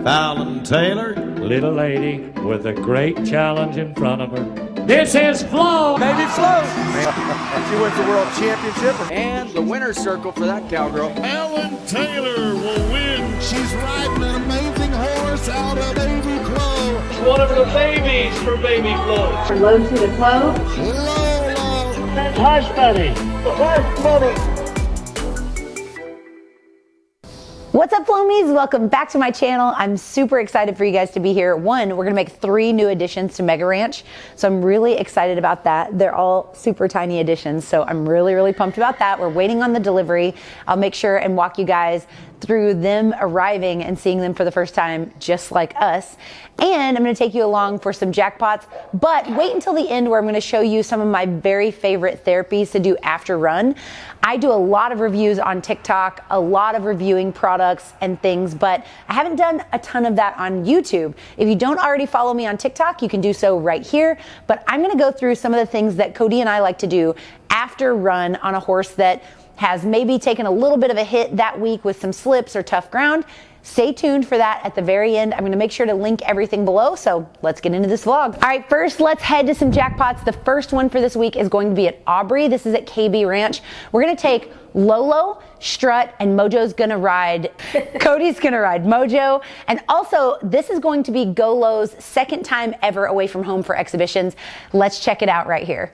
Fallon Taylor. Little lady with a great challenge in front of her. This is Flo. Baby Flo. She wins the world championship. And the winner's circle for that cowgirl. Fallon Taylor will win. She's riding an amazing horse out of Baby Flo. It's one of the babies for Baby Flo. Low to the clove. Low. Hush, buddy. Hush, buddy. What's up, Flomies? Welcome back to my channel. I'm super excited for you guys to be here. One, we're gonna make 3 new additions to Mega Ranch, so I'm really excited about that. They're all super tiny additions, so I'm really pumped about that. We're waiting on the delivery. I'll make sure and walk you guys through them arriving and seeing them for the first time, just like us. And I'm gonna take you along for some jackpots, but wait until the end where I'm gonna show you some of my very favorite therapies to do after run. I do a lot of reviews on TikTok, a lot of reviewing products and things, but I haven't done a ton of that on YouTube. If you don't already follow me on TikTok, you can do so right here, but I'm gonna go through some of the things that Cody and I like to do after run on a horse that has maybe taken a little bit of a hit that week with some slips or tough ground. Stay tuned for that at the very end. I'm gonna make sure to link everything below, so let's get into this vlog. All right, first let's head to some jackpots. The first one for this week is going to be at Aubry. This is at KB Ranch. We're gonna take Lolo, Strut, and Mojo's gonna ride, Cody's gonna ride Mojo. And also, this is going to be Golo's second time ever away from home for exhibitions. Let's check it out right here.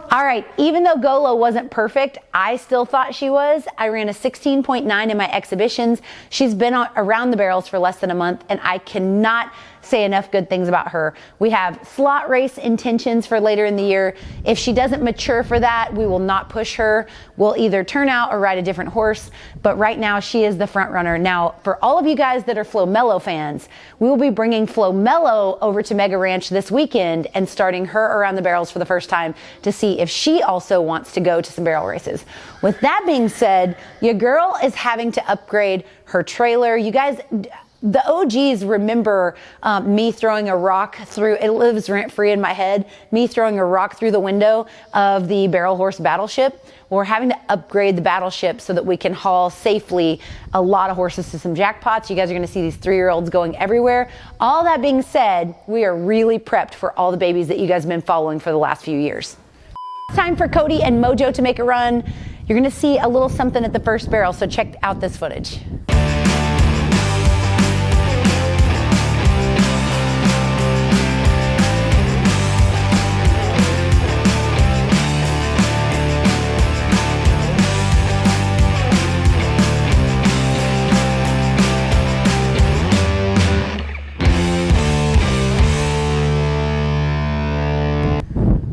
All right, even though Golo wasn't perfect, I still thought she was. I ran a 16.9 in my exhibitions. She's been around the barrels for less than a month, and I cannot say enough good things about her. We have slot race intentions for later in the year. If she doesn't mature for that, we will not push her. We'll either turn out or ride a different horse, but right now she is the front runner. Now, for all of you guys that are Flo Mello fans, we will be bringing Flo Mello over to Mega Ranch this weekend and starting her around the barrels for the first time to see if she also wants to go to some barrel races. With that being said, your girl is having to upgrade her trailer. You guys, the OGs remember me throwing a rock through, it lives rent-free in my head, me throwing a rock through the window of the barrel horse battleship. We're having to upgrade the battleship so that we can haul safely a lot of horses to some jackpots. You guys are gonna see these 3-year-olds going everywhere. All that being said, we are really prepped for all the babies that you guys have been following for the last few years. Time for Cody and Mojo to make a run. You're gonna see a little something at the first barrel, so check out this footage.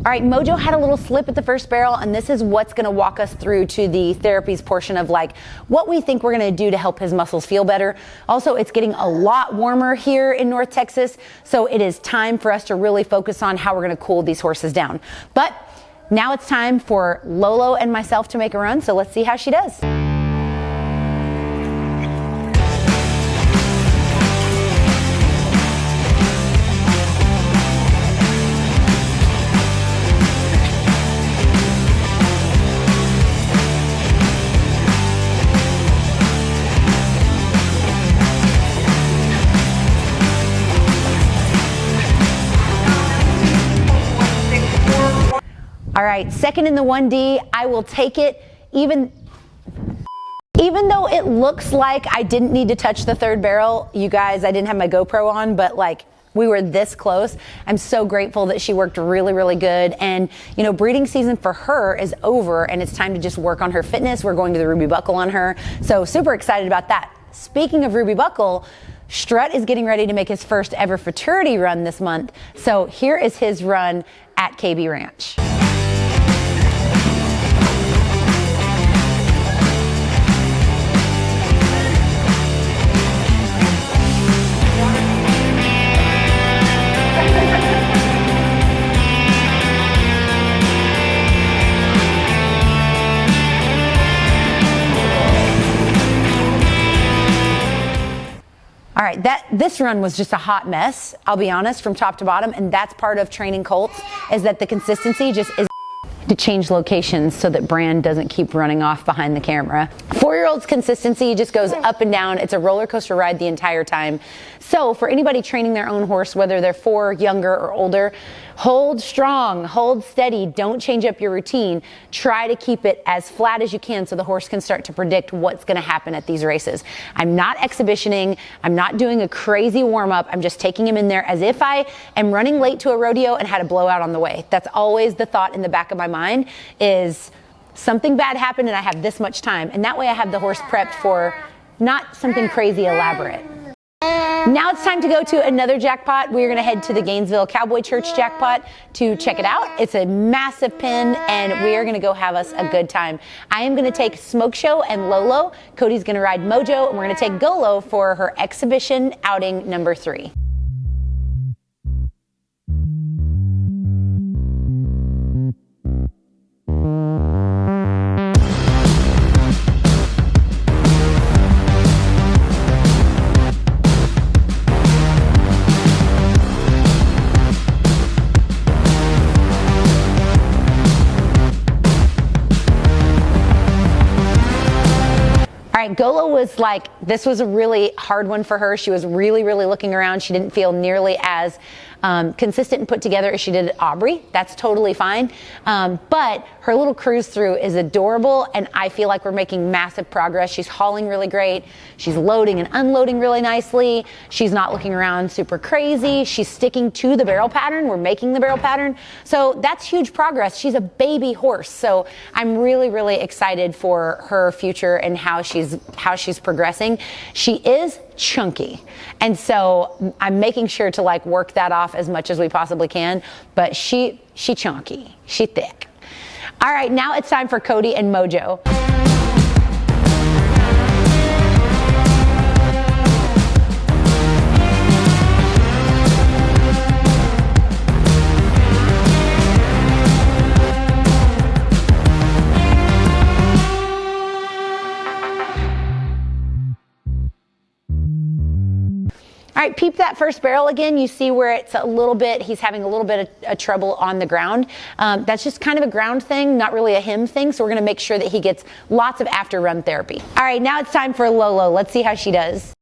All right, Mojo had a little slip at the first barrel, and this is what's gonna walk us through to the therapies portion of like what we think we're gonna do to help his muscles feel better. Also, it's getting a lot warmer here in North Texas, so it is time for us to really focus on how we're gonna cool these horses down. But now it's time for Lolo and myself to make a run, so let's see how she does. All right, second in the 1D, I will take it even though it looks like I didn't need to touch the third barrel. You guys, I didn't have my GoPro on, but like we were this close. I'm so grateful that she worked really, really good. And you know, breeding season for her is over and it's time to just work on her fitness. We're going to the Ruby Buckle on her. So super excited about that. Speaking of Ruby Buckle, Strut is getting ready to make his first ever futurity run this month. So here is his run at KB Ranch. All right, this run was just a hot mess, I'll be honest, from top to bottom, and that's part of training colts, is that the consistency just is to change locations so that Brand doesn't keep running off behind the camera. 4-year-old's consistency just goes up and down. It's a roller coaster ride the entire time. So for anybody training their own horse, whether they're 4, younger, or older, hold strong, hold steady, don't change up your routine. Try to keep it as flat as you can so the horse can start to predict what's gonna happen at these races. I'm not exhibitioning, I'm not doing a crazy warm-up, I'm just taking him in there as if I am running late to a rodeo and had a blowout on the way. That's always the thought in the back of my mind, is something bad happened and I have this much time. And that way I have the horse prepped for not something crazy elaborate. Now it's time to go to another jackpot. We're going to head to the Gainesville Cowboy Church jackpot to check it out. It's a massive pin and we are going to go have us a good time. I am going to take Smoke Show and Lolo. Cody's going to ride Mojo and we're going to take Golo for her exhibition outing number 3. Golo was like, this was a really hard one for her. She was really, really looking around. She didn't feel nearly as consistent and put together as she did at Aubry. That's totally fine. But her little cruise through is adorable and I feel like we're making massive progress. She's hauling really great. She's loading and unloading really nicely. She's not looking around super crazy. She's sticking to the barrel pattern. We're making the barrel pattern. So that's huge progress. She's a baby horse. So I'm really, really excited for her future and how she's progressing. She is chunky. And so I'm making sure to like work that off as much as we possibly can, but she chunky, she thick. All right, now it's time for Cody and Mojo. All right, peep that first barrel again. You see where it's a little bit, he's having a little bit of trouble on the ground. That's just kind of a ground thing, not really a him thing. So we're gonna make sure that he gets lots of after run therapy. All right, now it's time for Lolo. Let's see how she does.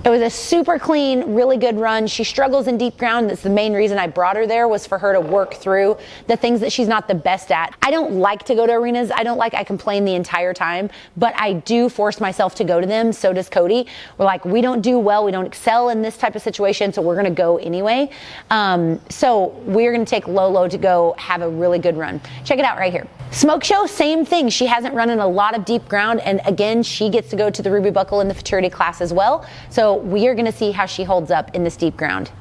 It was a super clean, really good run. She struggles in deep ground. That's the main reason I brought her there, was for her to work through the things that she's not the best at. I don't like to go to arenas. I complain the entire time, but I do force myself to go to them. So does Cody. We're like, we don't do well. We don't excel in this type of situation. So we're going to go anyway. So we're going to take Lolo to go have a really good run. Check it out right here. Smoke Show, same thing. She hasn't run in a lot of deep ground. And again, she gets to go to the Ruby Buckle in the futurity class as well. So we are going to see how she holds up in this deep ground.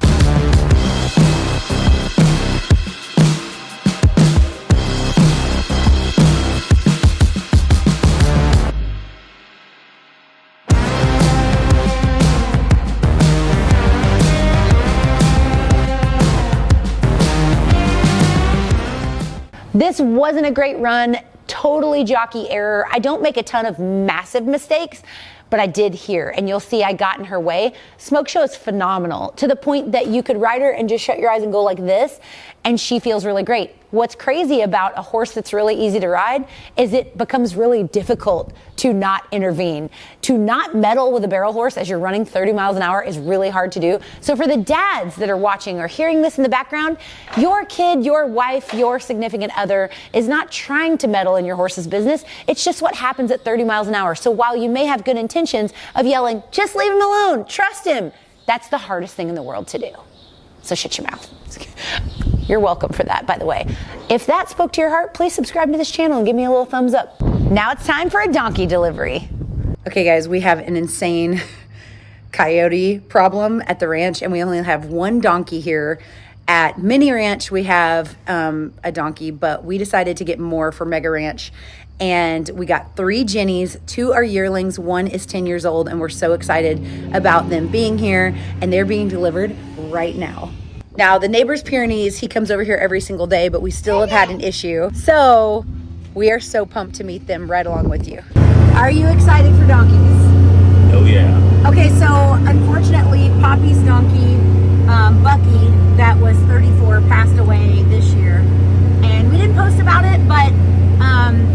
This wasn't a great run, totally jockey error. I don't make a ton of massive mistakes, but I did hear, and you'll see I got in her way. Smoke Show is phenomenal to the point that you could ride her and just shut your eyes and go like this, and she feels really great. What's crazy about a horse that's really easy to ride is it becomes really difficult to not intervene. To not meddle with a barrel horse as you're running 30 miles an hour is really hard to do. So for the dads that are watching or hearing this in the background, your kid, your wife, your significant other is not trying to meddle in your horse's business. It's just what happens at 30 miles an hour. So while you may have good intentions of yelling, just leave him alone, trust him, that's the hardest thing in the world to do. So shut your mouth. You're welcome for that, by the way. If that spoke to your heart, please subscribe to this channel and give me a little thumbs up. Now it's time for a donkey delivery. Okay, guys, we have an insane coyote problem at the ranch, and we only have one donkey here. At Mini Ranch, we have a donkey, but we decided to get more for Mega Ranch. And we got 3 Jennies, 2 are yearlings, 1 is 10 years old, and we're so excited about them being here, and they're being delivered right now. Now, the neighbor's Pyrenees, he comes over here every single day, but we still have had an issue. So we are so pumped to meet them right along with you. Are you excited for donkeys? Oh yeah. Okay, so unfortunately, Poppy's donkey, Bucky, that was 34, passed away this year. And we didn't post about it, but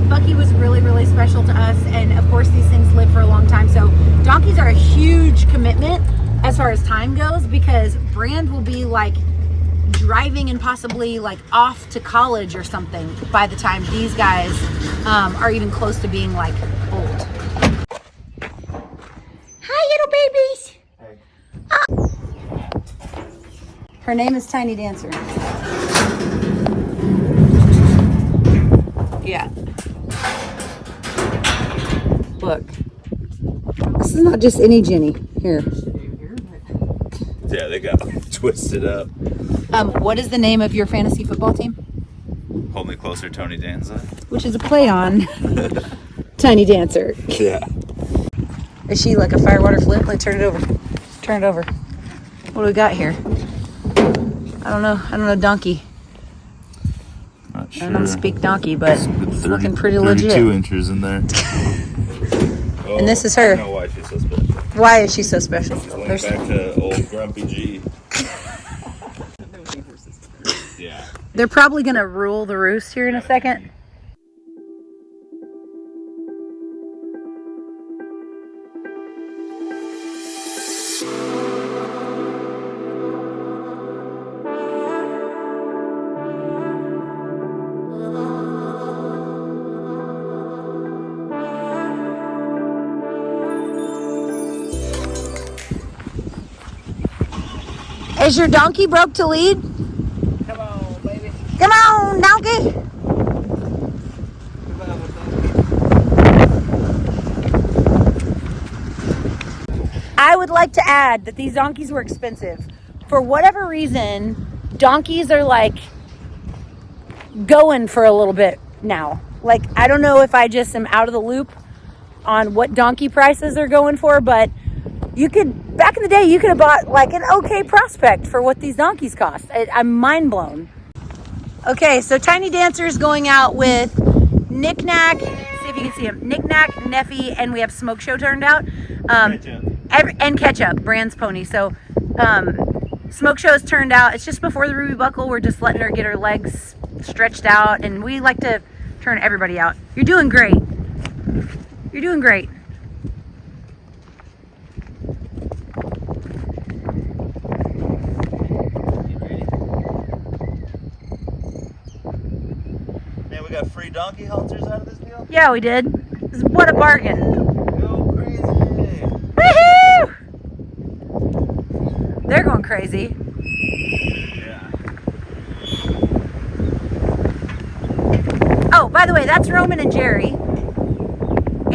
Bucky was really, really special to us. And of course, these things live for a long time. So donkeys are a huge commitment as far as time goes, because Brand will be like driving and possibly like off to college or something by the time these guys are even close to being like old. Hi, little babies. Hey. Her name is Tiny Dancer. Yeah. Look. This is not just any Jenny. Here. Yeah, they got twisted up. What is the name of your fantasy football team? Hold Me Closer, Tony Danza. Which is a play on Tiny Dancer. Yeah. Is she like a firewater flip? Like, turn it over. Turn it over. What do we got here? I don't know. Donkey. Not sure. I don't speak donkey, but it's looking pretty 32 legit. inches in there. And this is her. I know why she's so special. Why is she so special? She's going back to old Grumpy G. Yeah. They're probably going to rule the roost here in a second. Is your donkey broke to lead? Come on, baby. Come on, donkey. I would like to add that these donkeys were expensive. For whatever reason, donkeys are like going for a little bit now. Like, I don't know if I just am out of the loop on what donkey prices are going for, but you could, back in the day, you could have bought like an okay prospect for what these donkeys cost. I'm mind blown. Okay, so Tiny Dancer is going out with Knick-Knack. See if you can see him. Knick-Knack, Neffy, and we have Smoke Show turned out. And Ketchup, Brand's pony. So Smoke Show is turned out. It's just before the Ruby Buckle. We're just letting her get her legs stretched out, and we like to turn everybody out. You're doing great. You're doing great. Man, we got free donkey halters out of this deal? Yeah, we did. What a bargain. Go crazy. Woohoo! They're going crazy. Yeah. Oh, by the way, that's Roman and Jerry.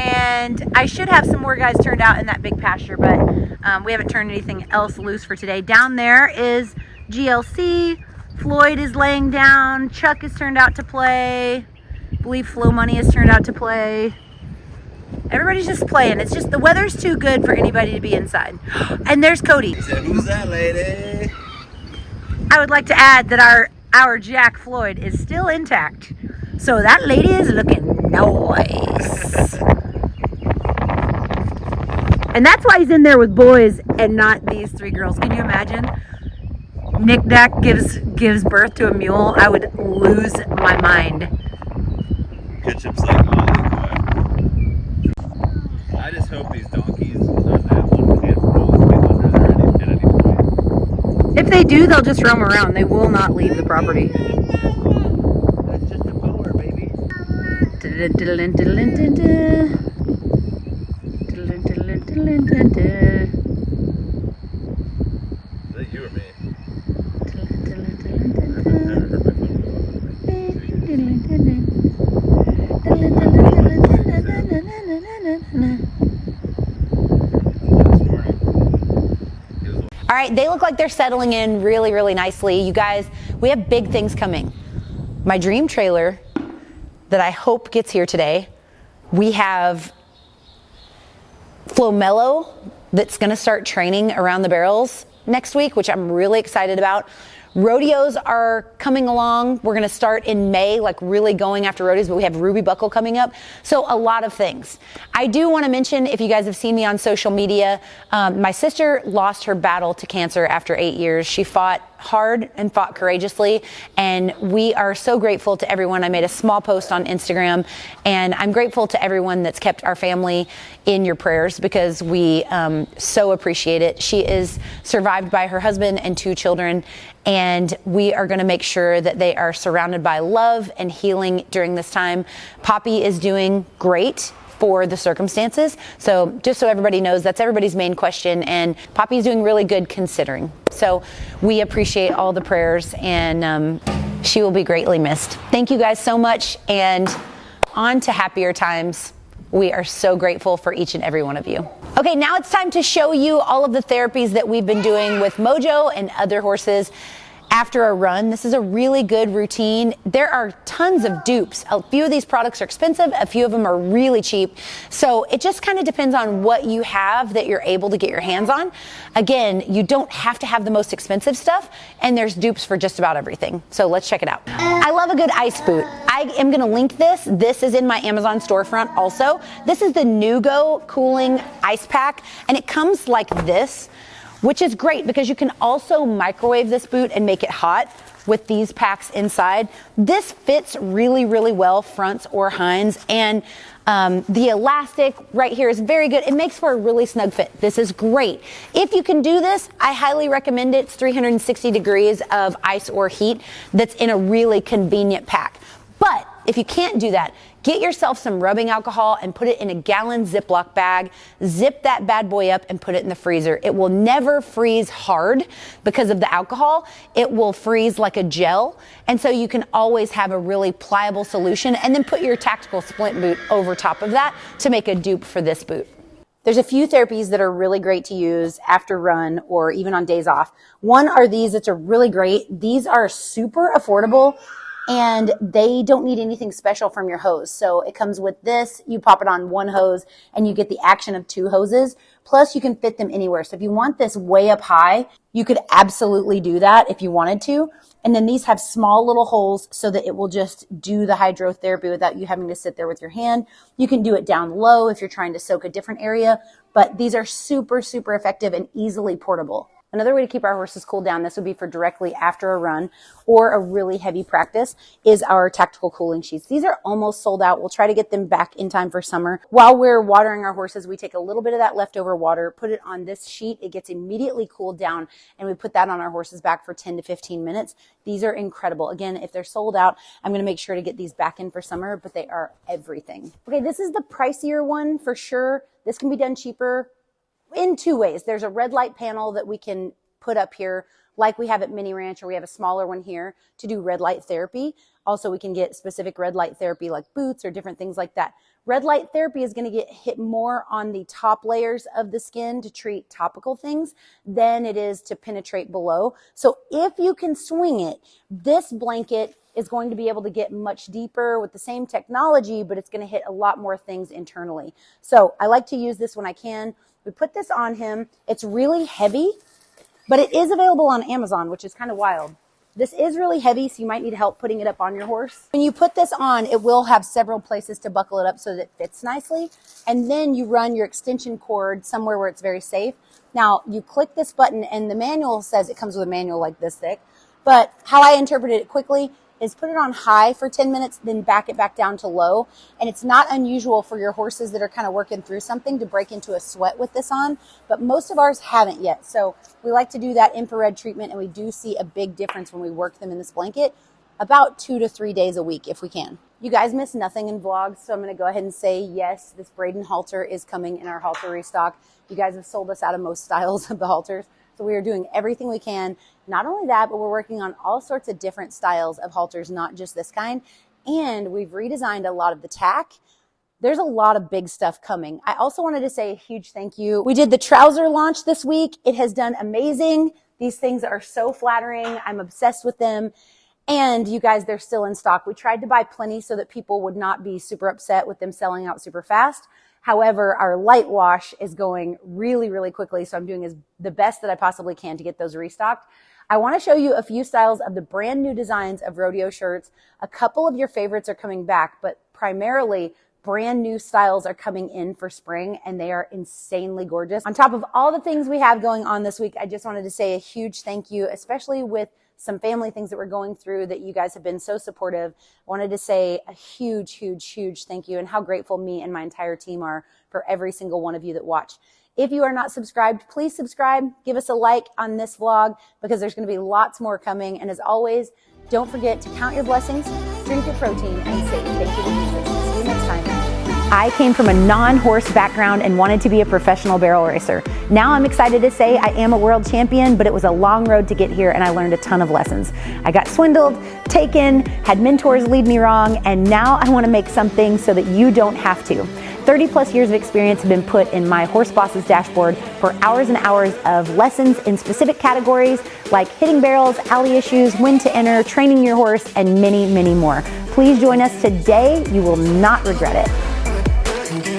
And I should have some more guys turned out in that big pasture, but we haven't turned anything else loose for today. Down there is GLC. Floyd is laying down. Chuck is turned out to play. I believe Flow Money is turned out to play. Everybody's just playing. It's just the weather's too good for anybody to be inside. And there's Cody. He said, who's that lady? I would like to add that our Jack Floyd is still intact. So that lady is looking nice. And that's why he's in there with boys and not these 3 girls. Can you imagine? Nick Nack gives birth to a mule. I would lose my mind. Ketchup's like Molly. I just hope these donkeys don't have one kid for under there at any point. If they do, they'll just roam around. They will not leave the property. That's just a mower, baby. Is that you or me? All right, they look like they're settling in really, really nicely. You guys, we have big things coming. My dream trailer that I hope gets here today. We have Flomello that's gonna start training around the barrels next week, which I'm really excited about. Rodeos are coming along. We're gonna start in May, like really going after rodeos, but we have Ruby Buckle coming up. So a lot of things. I do wanna mention, if you guys have seen me on social media, my sister lost her battle to cancer after 8 years. She fought hard and fought courageously, and we are so grateful to everyone. I made a small post on Instagram, and I'm grateful to everyone that's kept our family in your prayers, because we so appreciate it. She is survived by her husband and 2 children, and we are going to make sure that they are surrounded by love and healing during this time. Poppy is doing great for the circumstances. So just so everybody knows, that's everybody's main question, and Poppy's doing really good considering. So we appreciate all the prayers, and she will be greatly missed. Thank you guys so much, and on to happier times. We are so grateful for each and every one of you. Okay, now it's time to show you all of the therapies that we've been doing with Mojo and other horses after a run. This is a really good routine. There are tons of dupes. A few of these products are expensive, a few of them are really cheap. So it just kind of depends on what you have that you're able to get your hands on. Again, you don't have to have the most expensive stuff, and there's dupes for just about everything. So let's check it out. I love a good ice boot. I am gonna link this. This is in my Amazon storefront also. This is the Nugo Cooling Ice Pack, and it comes like this, which is great because you can also microwave this boot and make it hot with these packs inside. This fits really, really well, fronts or hinds, and the elastic right here is very good. It makes for a really snug fit. This is great. If you can do this, I highly recommend it. It's 360 degrees of ice or heat that's in a really convenient pack. But if you can't do that, get yourself some rubbing alcohol and put it in a gallon Ziploc bag. Zip that bad boy up and put it in the freezer. It will never freeze hard because of the alcohol. It will freeze like a gel. And so you can always have a really pliable solution, and then put your tactical splint boot over top of that to make a dupe for this boot. There's a few therapies that are really great to use after run or even on days off. One are these that are really great. These are super affordable, and they don't need anything special from your hose. So it comes with this, you pop it on one hose and you get the action of 2 hoses. Plus you can fit them anywhere. So if you want this way up high, you could absolutely do that if you wanted to. And then these have small little holes so that it will just do the hydrotherapy without you having to sit there with your hand. You can do it down low if you're trying to soak a different area, but these are super, super effective and easily portable. Another way to keep our horses cooled down, this would be for directly after a run or a really heavy practice, is our tactical cooling sheets. These are almost sold out. We'll try to get them back in time for summer. While we're watering our horses, we take a little bit of that leftover water, put it on this sheet. It gets immediately cooled down, and we put that on our horses' back for 10 to 15 minutes. These are incredible. Again, if they're sold out, I'm going to make sure to get these back in for summer, but they are everything. Okay, this is the pricier one for sure. This can be done cheaper in 2 ways. There's a red light panel that we can put up here like we have at Mini Ranch, or we have a smaller one here to do red light therapy. Also, we can get specific red light therapy like boots or different things like that. Red light therapy is going to get hit more on the top layers of the skin to treat topical things than it is to penetrate below. So if you can swing it, this blanket is going to be able to get much deeper with the same technology, but it's going to hit a lot more things internally. So I like to use this when I can. We put this on him. It's really heavy, but it is available on Amazon, which is kind of wild. This is really heavy, so you might need help putting it up on your horse. When you put this on, it will have several places to buckle it up so that it fits nicely. And then you run your extension cord somewhere where it's very safe. Now, you click this button, and the manual says it comes with a manual like this thick. But how I interpreted it quickly is put it on high for 10 minutes, then back it back down to low. And it's not unusual for your horses that are kind of working through something to break into a sweat with this on, but most of ours haven't yet. So we like to do that infrared treatment, and we do see a big difference when we work them in this blanket, about 2 to 3 days a week if we can. You guys miss nothing in vlogs, so I'm going to go ahead and say yes, this Braden halter is coming in our halter restock. You guys have sold us out of most styles of the halters. So we are doing everything we can. Not only that, but we're working on all sorts of different styles of halters, not just this kind. And we've redesigned a lot of the tack. There's a lot of big stuff coming. I also wanted to say a huge thank you. We did the trouser launch this week. It has done amazing. These things are so flattering. I'm obsessed with them. And you guys, they're still in stock. We tried to buy plenty so that people would not be super upset with them selling out super fast. However, our light wash is going really, really quickly. So I'm doing the best that I possibly can to get those restocked. I want to show you a few styles of the brand new designs of rodeo shirts. A couple of your favorites are coming back, but primarily brand new styles are coming in for spring, and they are insanely gorgeous. On top of all the things we have going on this week, I just wanted to say a huge thank you, especially with some family things that we're going through that you guys have been so supportive. I wanted to say a huge, huge, huge thank you, and how grateful me and my entire team are for every single one of you that watch. If you are not subscribed, please subscribe. Give us a like on this vlog, because there's going to be lots more coming. And as always, don't forget to count your blessings, drink your protein, and say thank you to Jesus. See you next time. I came from a non-horse background and wanted to be a professional barrel racer. Now I'm excited to say I am a world champion, but it was a long road to get here, and I learned a ton of lessons. I got swindled, taken, had mentors lead me wrong, and now I want to make something so that you don't have to. 30 plus years of experience have been put in my Horse Boss's dashboard for hours and hours of lessons in specific categories like hitting barrels, alley issues, when to enter, training your horse, and many, many more. Please join us today. You will not regret it.